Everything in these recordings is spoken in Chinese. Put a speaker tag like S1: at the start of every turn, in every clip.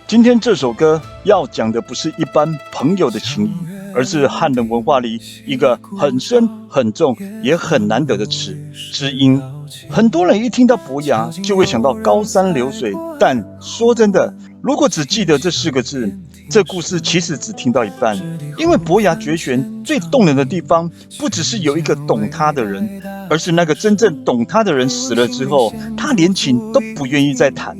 S1: 今天这首歌要讲的不是一般朋友的情谊，而是汉人文化里一个很深、很重也很难得的词——知音。很多人一听到伯牙就会想到高山流水，但说真的，如果只记得这4个字，这故事其实只听到一半。因为伯牙绝弦最动人的地方，不只是有一个懂他的人，而是那个真正懂他的人死了之后，他连琴都不愿意再弹。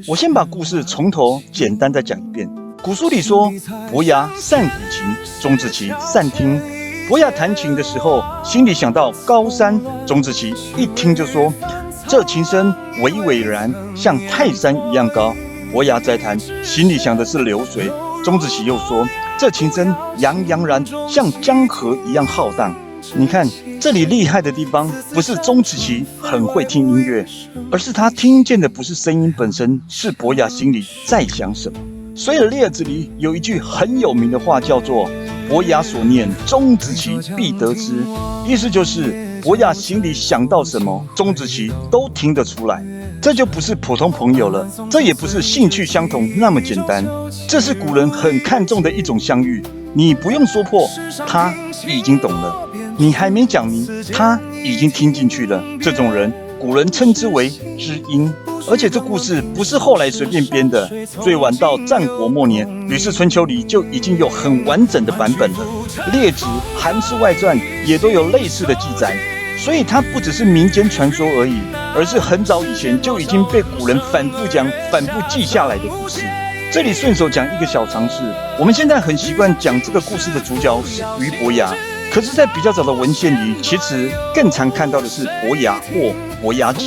S1: 我先把故事从头简单再讲一遍。古书里说，伯牙善鼓琴，钟子期善听。伯牙弹琴的时候，心里想到高山，钟子期一听就说：“这琴声巍巍然，像泰山一样高。”伯牙再弹，心里想的是流水。钟子期又说：“这琴声洋洋然，像江河一样浩荡。”你看，这里厉害的地方不是钟子期很会听音乐，而是他听见的不是声音本身，是伯牙心里在想什么。所以列子里有一句很有名的话，叫做“伯牙所念，钟子期必得之”，意思就是伯牙心里想到什么，钟子期都听得出来。这就不是普通朋友了，这也不是兴趣相同那么简单，这是古人很看重的一种相遇。你不用说破，他已经懂了；你还没讲明，他已经听进去了。这种人，古人称之为知音。而且这故事不是后来随便编的，最晚到战国末年，《吕氏春秋》里就已经有很完整的版本了。列子、韩氏外传也都有类似的记载，所以它不只是民间传说而已，而是很早以前就已经被古人反复讲、反复记下来的故事。这里顺手讲一个小常识，我们现在很习惯讲这个故事的主角是俞伯牙，可是在比较早的文献里，其实更常看到的是伯牙或伯牙子。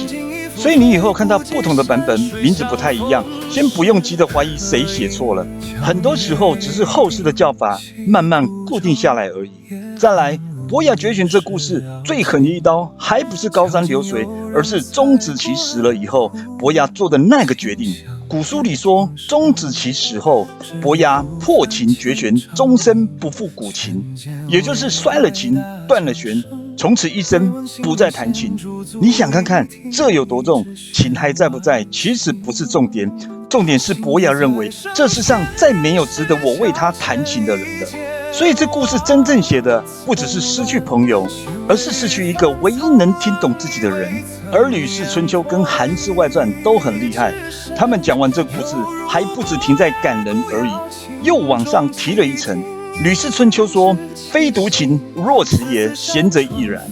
S1: 所以你以后看到不同的版本，名字不太一样，先不用急着怀疑谁写错了，很多时候只是后世的叫法慢慢固定下来而已。再来，伯牙绝弦这故事最狠的一刀，还不是高山流水，而是钟子期死了以后，伯牙做的那个决定。古书里说，钟子期死后，伯牙破琴绝弦，终身不复古琴，也就是摔了琴，断了弦，从此一生不再弹琴。你想看看这有多重？琴还在不在，其实不是重点，重点是伯牙认为这世上再没有值得我为他弹琴的人了。所以这故事真正写的不只是失去朋友，而是失去一个唯一能听懂自己的人。而《吕氏春秋》跟《韩氏外传》都很厉害，他们讲完这故事还不止停在感人而已，又往上提了一层。《吕氏春秋》说：“非独琴，若此也，贤者亦然。”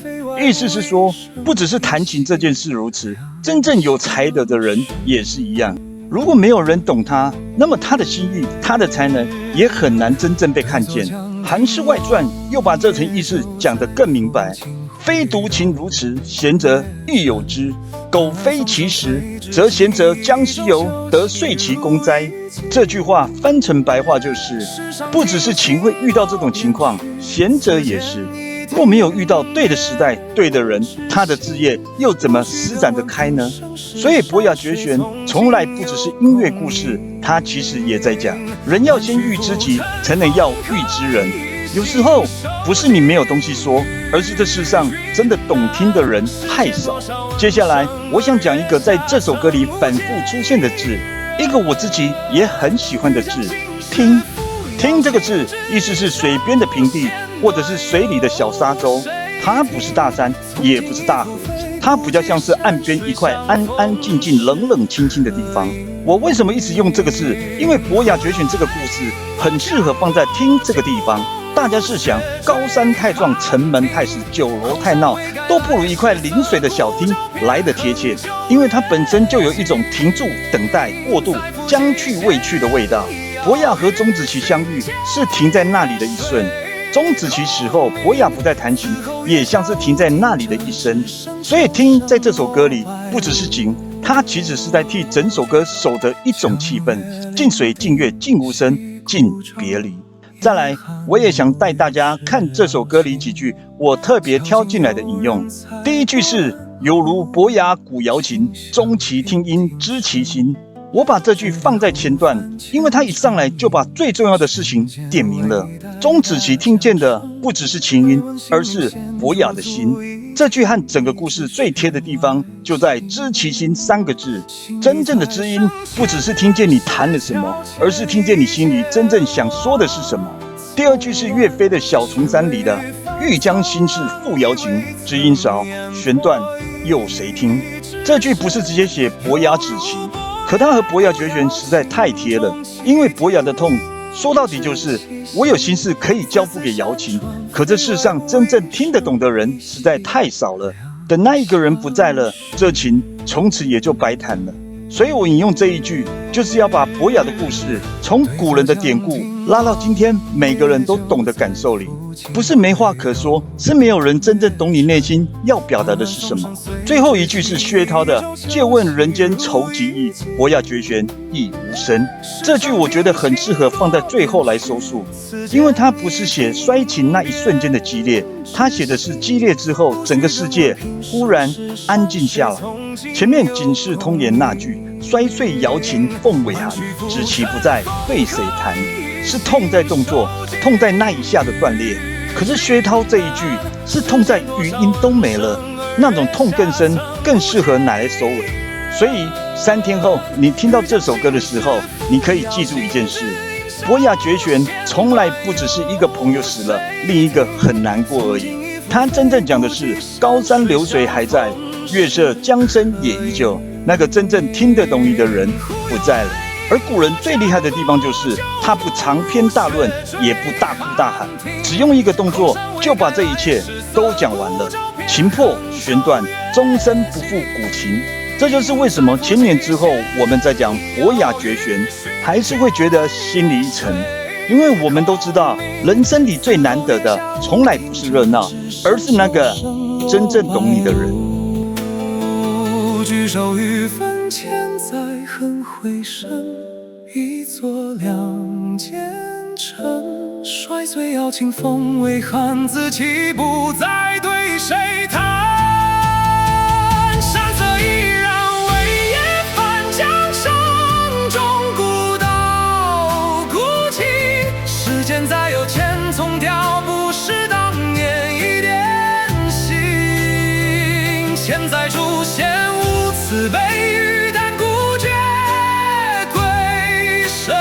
S1: 意思是说，不只是弹琴这件事如此，真正有才德的人也是一样。如果没有人懂他，那么他的心意、他的才能也很难真正被看见。《韩氏外传》又把这层意思讲得更明白：“非独琴如此，贤者亦有之。苟非其时，则贤者将西游，得遂其功哉。”这句话翻成白话就是，不只是琴会遇到这种情况，贤者也是。若没有遇到对的时代、对的人，他的志业又怎么施展得开呢？所以伯牙绝弦从来不只是音乐故事，他其实也在讲，人要先遇知己，才能要遇知人。有时候不是你没有东西说，而是这世上真的懂听的人太少。接下来我想讲一个在这首歌里反复出现的字，一个我自己也很喜欢的字——听。听这个字，意思是水边的平地，或者是水里的小沙洲。它不是大山，也不是大河，它比较像是岸边一块安安静静、冷冷清清的地方。我为什么一直用这个字？因为伯牙绝弦这个故事很适合放在听这个地方。大家试想，高山太壮，城门太实，酒楼太闹，都不如一块临水的小厅来得贴切，因为它本身就有一种停住、等待、过渡、将去未去的味道。伯牙和钟子期相遇，是停在那里的一瞬；钟子期死后，伯牙不再弹琴，也像是停在那里的一生。所以听在这首歌里，不只是景，它其实是在替整首歌守的一种气氛：近水、近月、近无声、近别离。再来，我也想带大家看这首歌里几句我特别挑进来的引用。第一句是“有如伯牙鼓瑶琴，钟其听音知其心”。我把这句放在前段，因为他一上来就把最重要的事情点明了。钟子期听见的不只是琴音，而是伯牙的心。这句和整个故事最贴的地方，就在“知其心”3个字。真正的知音，不只是听见你弹了什么，而是听见你心里真正想说的是什么。第二句是岳飞的《小重山》里的“欲将心事付瑶琴，知音少，弦断又谁听”。这句不是直接写伯牙子期，可它和伯牙绝弦实在太贴了。因为伯牙的痛，说到底就是我有心事可以交付给瑶琴，可这世上真正听得懂的人实在太少了。等那一个人不在了，这琴从此也就白弹了。所以我引用这一句，就是要把伯牙的故事从古人的典故拉到今天每个人都懂的感受里。不是没话可说，是没有人真正懂你内心要表达的是什么。最后一句是薛涛的“借问人间愁几亿，伯牙绝弦亦无声”。这句我觉得很适合放在最后来收束，因为它不是写摔琴那一瞬间的激烈，它写的是激烈之后整个世界忽然安静下来。前面警世通言那句“摔碎瑶琴凤尾寒，知其不在对谁弹”，是痛在动作，痛在那一下的断裂。可是薛涛这一句是痛在语音都没了，那种痛更深，更适合拿来收尾。所以3天后你听到这首歌的时候，你可以记住一件事：伯牙绝弦从来不只是一个朋友死了，另一个很难过而已。他真正讲的是高山流水还在，月色江声也依旧，那个真正听得懂你的人不在了。而古人最厉害的地方就是他不长篇大论，也不大哭大喊，只用一个动作就把这一切都讲完了。琴破弦断，终身不负古琴。这就是为什么千年之后我们在讲伯牙绝弦，还是会觉得心里一沉。因为我们都知道，人生里最难得的从来不是热闹，而是那个真正懂你的人。
S2: 聚首于坟前，再恨回首，一作两奸臣。摔碎瑶琴凤尾寒，自己不再对谁弹。山色依然为夜翻，江上中古道古琴。世间再有千丛调，不是当年一点心。现在出现无慈悲与但孤绝鬼神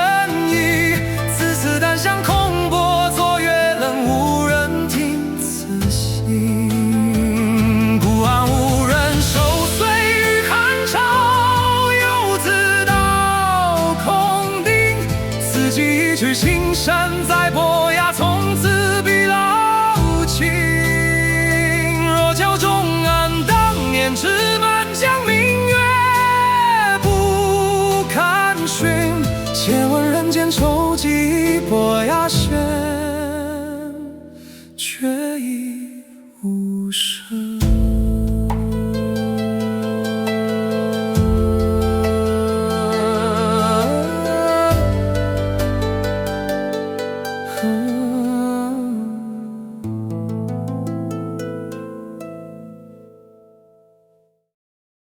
S2: 意，此次单向空波，作月冷，无人听此心。不安无人守岁与寒潮，游子到空定。此际一曲青山在伯牙，从此必老情。若教中安当年之满江明月不堪寻，且问人间愁几，伯牙弦绝